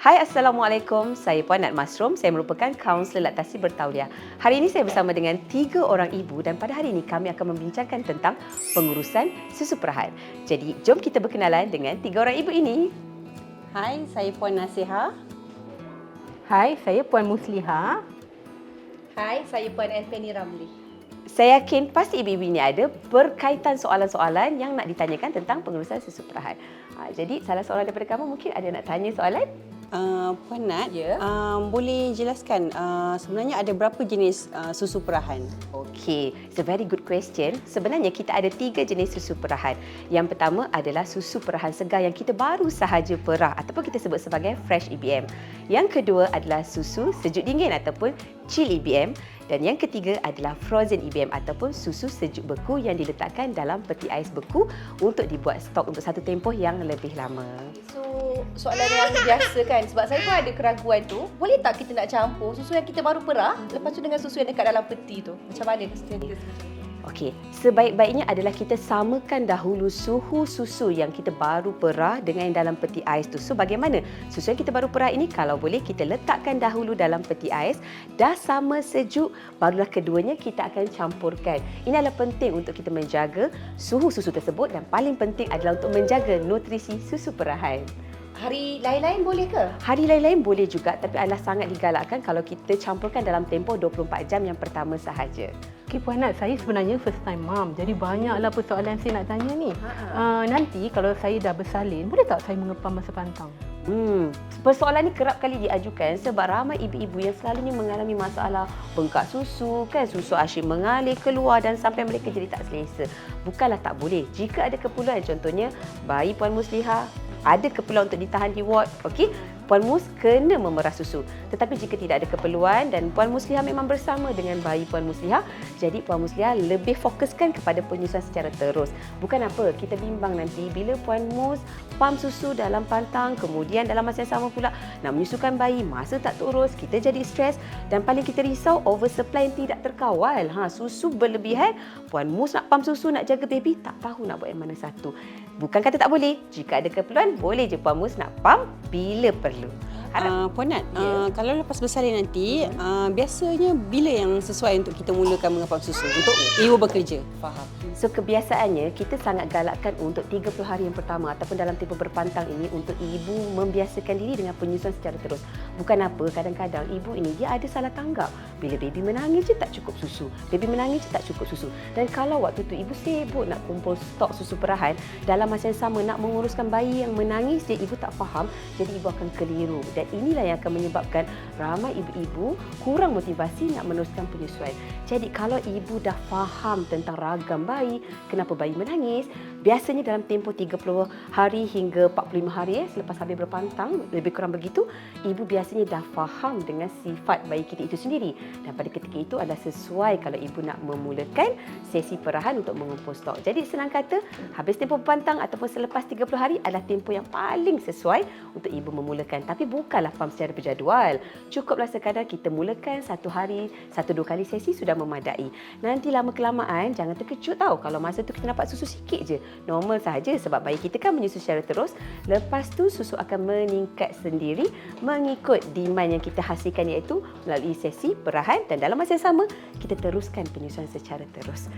Hai, Assalamualaikum. Saya Puan Nat Masrum. Saya merupakan kaunselor laktasi bertauliah. Hari ini saya bersama dengan 3 orang ibu dan pada hari ini kami akan membincangkan tentang pengurusan susu perahan. Jadi, jom kita berkenalan dengan 3 orang ibu ini. Hai, saya Puan Nasiha. Hai, saya Puan Musliha. Hai, saya Puan Anthony Ramli. Saya yakin pasti ibu-ibu ini ada berkaitan soalan-soalan yang nak ditanyakan tentang pengurusan susu perahan. Jadi, salah seorang daripada kamu mungkin ada nak tanya soalan? Puan Nat, Ya. boleh jelaskan sebenarnya ada berapa jenis susu perahan? Okey, it's a very good question. Sebenarnya kita ada 3 jenis susu perahan. Yang pertama adalah susu perahan segar yang kita baru sahaja perah ataupun kita sebut sebagai fresh EBM. Yang kedua adalah susu sejuk dingin ataupun chill EBM. Dan yang ketiga adalah frozen EBM ataupun susu sejuk beku yang diletakkan dalam peti ais beku untuk dibuat stok untuk satu tempoh yang lebih lama. So, soalan yang biasa kan, sebab saya pun ada keraguan tu, boleh tak kita nak campur susu yang kita baru perah lepas tu dengan susu yang dekat dalam peti tu? Macam mana kita Okey, sebaik-baiknya adalah kita samakan dahulu suhu susu yang kita baru perah dengan yang dalam peti ais tu. So bagaimana? Susu yang kita baru perah ini kalau boleh kita letakkan dahulu dalam peti ais, dah sama sejuk, barulah keduanya kita akan campurkan. Ini adalah penting untuk kita menjaga suhu susu tersebut dan paling penting adalah untuk menjaga nutrisi susu perahan. Hari lain-lain boleh ke? Hari lain-lain boleh juga tapi adalah sangat digalakkan kalau kita campurkan dalam tempoh 24 jam yang pertama sahaja. Okey Puan Nat, saya sebenarnya first time mom. Jadi banyaklah persoalan saya nak tanya ni. Nanti kalau saya dah bersalin, boleh tak saya mengepam masa pantang? Persoalan ni kerap kali diajukan sebab ramai ibu-ibu yang selalunya mengalami masalah bengkak susu, kan susu asyik mengalir keluar dan sampai mereka jadi tak selesa. Bukanlah tak boleh. Jika ada keperluan, contohnya bayi Puan Musliha ada keperluan untuk ditahan di ward, okey, Puan Mus kena memerah susu. Tetapi jika tidak ada keperluan dan Puan Musliha memang bersama dengan bayi Puan Musliha, jadi Puan Musliha lebih fokuskan kepada penyusuan secara terus. Bukan apa, kita bimbang nanti bila Puan Mus pam susu dalam pantang, kemudian dalam masa yang sama pula nak menyusukan bayi, masa tak terus, kita jadi stres dan paling kita risau oversupply yang tidak terkawal. Susu berlebihan, Puan Mus nak pam susu, nak jaga baby, tak tahu nak buat yang mana satu. Bukan kata tak boleh, jika ada keperluan, boleh je Puan Mus nak pam bila perlu. Puan Nat, kalau lepas bersalin nanti, biasanya bila yang sesuai untuk kita mulakan mengepam susu untuk ibu bekerja? Faham. So kebiasaannya kita sangat galakkan untuk 30 hari yang pertama ataupun dalam tempoh berpantang ini untuk ibu membiasakan diri dengan penyusuan secara terus. Bukan apa, kadang-kadang ibu ini dia ada salah tanggap. Bila baby menangis je tak cukup susu. Baby menangis je tak cukup susu. Dan kalau waktu tu ibu sibuk nak kumpul stok susu perahan, dalam masa yang sama nak menguruskan bayi yang menangis je ibu tak faham, jadi ibu akan keliru. Dan inilah yang akan menyebabkan ramai ibu-ibu kurang motivasi nak meneruskan penyusuan. Jadi kalau ibu dah faham tentang ragam bayi, kenapa bayi menangis, biasanya dalam tempoh 30 hari hingga 45 hari selepas habis berpantang, lebih kurang begitu, ibu biasanya dah faham dengan sifat bayi kita itu sendiri. Dan pada ketika itu adalah sesuai kalau ibu nak memulakan sesi perahan untuk mengumpul stok. Jadi senang kata, habis tempoh berpantang ataupun selepas 30 hari adalah tempoh yang paling sesuai untuk ibu memulakan. Tapi bukanlah pam secara berjadual. Cukuplah sekadar kita mulakan 1 hari, 1-2 kali sesi sudah memadai. Nanti lama-kelamaan jangan terkejut tahu kalau masa tu kita dapat susu sikit je. Normal sahaja sebab bayi kita kan menyusu secara terus. Lepas tu susu akan meningkat sendiri mengikut demand yang kita hasilkan iaitu melalui sesi perahan dan dalam masa yang sama kita teruskan penyusuan secara terus.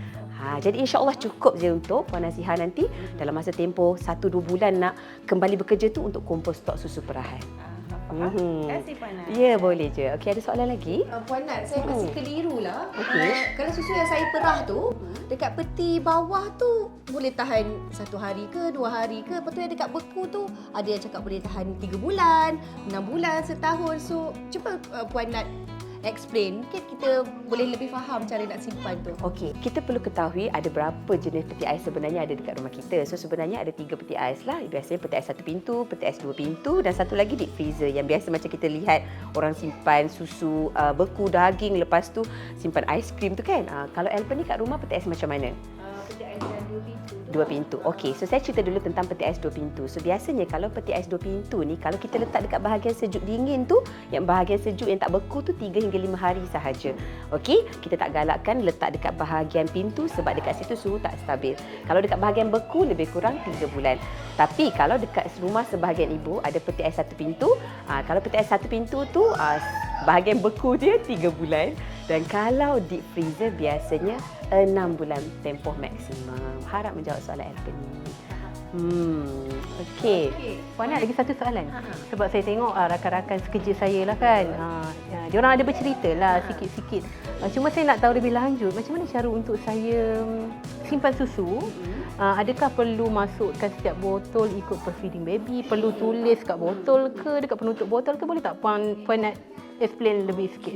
Jadi insya-Allah cukup je untuk Puan Nasiha nanti dalam masa tempoh 1-2 bulan nak kembali bekerja tu untuk kumpul stok susu perahan. Terima kasih Puan Nat. Ya, boleh je. Okey, ada soalan lagi? Puan Nat, saya masih keliru lah. Okey. Kalau susu yang saya perah tu, dekat peti bawah tu boleh tahan 1 hari ke, 2 hari ke. Lepas tu yang dekat beku tu, ada yang cakap boleh tahan 3 bulan, 6 bulan, setahun. So, cuba Puan Nat explain, mungkin kita boleh lebih faham cara nak simpan tu. Okey, kita perlu ketahui ada berapa jenis peti ais sebenarnya ada dekat rumah kita. So sebenarnya ada 3 peti ais lah. Biasanya peti ais 1 pintu, peti ais 2 pintu dan satu lagi deep freezer yang biasa macam kita lihat orang simpan susu beku daging, lepas tu simpan aiskrim tu kan. Kalau Alpen ni kat rumah peti ais macam mana? Peti ais yang 2 pintu. 2 pintu. Okey, so saya cerita dulu tentang peti ais 2 pintu. So biasanya kalau peti ais 2 pintu ni, kalau kita letak dekat bahagian sejuk dingin tu, yang bahagian sejuk yang tak beku tu 3 hingga 5 hari sahaja. Okey, kita tak galakkan letak dekat bahagian pintu sebab dekat situ suhu tak stabil. Kalau dekat bahagian beku lebih kurang 3 bulan. Tapi kalau dekat rumah sebahagian ibu ada peti ais 1 pintu, kalau peti ais 1 pintu tu bahagian beku dia 3 bulan. Dan kalau deep freezer biasanya 6 bulan tempoh maksimum. Harap menjawab soalan Anthony. Okey. Puan Nat, lagi satu soalan. Sebab saya tengok rakan-rakan sekerja saya lah kan. Dia orang ada bercerita lah sikit-sikit. Cuma saya nak tahu lebih lanjut macam mana cara untuk saya simpan susu. Adakah perlu masukkan setiap botol ikut per feeding baby? Perlu tulis kat botol ke, dekat penutup botol ke? Boleh tak Puan Nat explain lebih sikit?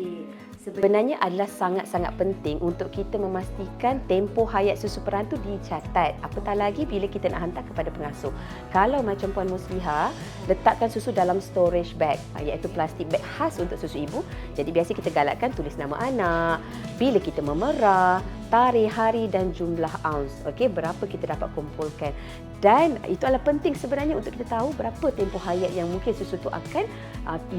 Sebenarnya adalah sangat-sangat penting untuk kita memastikan tempoh hayat susu perahan tu dicatat. Apatah lagi bila kita nak hantar kepada pengasuh. Kalau macam Puan Musliha, letakkan susu dalam storage bag, iaitu plastik bag khas untuk susu ibu. Jadi biasa kita galakkan tulis nama anak, bila kita memerah, tarikh, hari dan jumlah ounce. Okey, berapa kita dapat kumpulkan. Dan itu adalah penting sebenarnya untuk kita tahu berapa tempoh hayat yang mungkin susu tu akan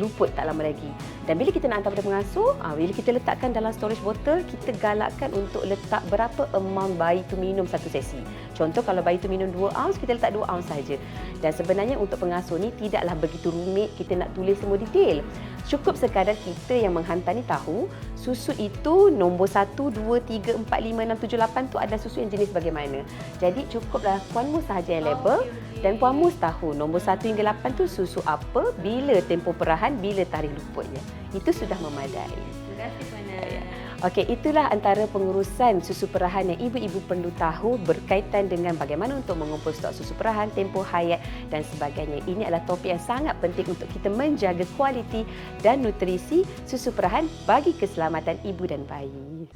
luput tak lama lagi. Dan bila kita nak hantar pada pengasuh, bila kita letakkan dalam storage botol, kita galakkan untuk letak berapa amount bayi tu minum satu sesi. Contoh kalau bayi tu minum 2 ounce, kita letak 2 ounce saja. Dan sebenarnya untuk pengasuh ni tidaklah begitu rumit kita nak tulis semua detail. Cukup sekadar kita yang menghantar ni tahu susu itu nombor 1, 2, 3, 4, 5, 6, 7, 8 tu ada susu yang jenis bagaimana. Jadi cukuplah Puan Mus sahaja yang label dan Puan Mus tahu nombor 1 hingga 8 tu susu apa, bila tempoh perahan, bila tarikh luputnya. Itu sudah memadai. Terima kasih Puan Nat. Okey, itulah antara pengurusan susu perahan yang ibu-ibu perlu tahu berkaitan dengan bagaimana untuk mengumpul stok susu perahan, tempoh hayat dan sebagainya. Ini adalah topik yang sangat penting untuk kita menjaga kualiti dan nutrisi susu perahan bagi keselamatan ibu dan bayi.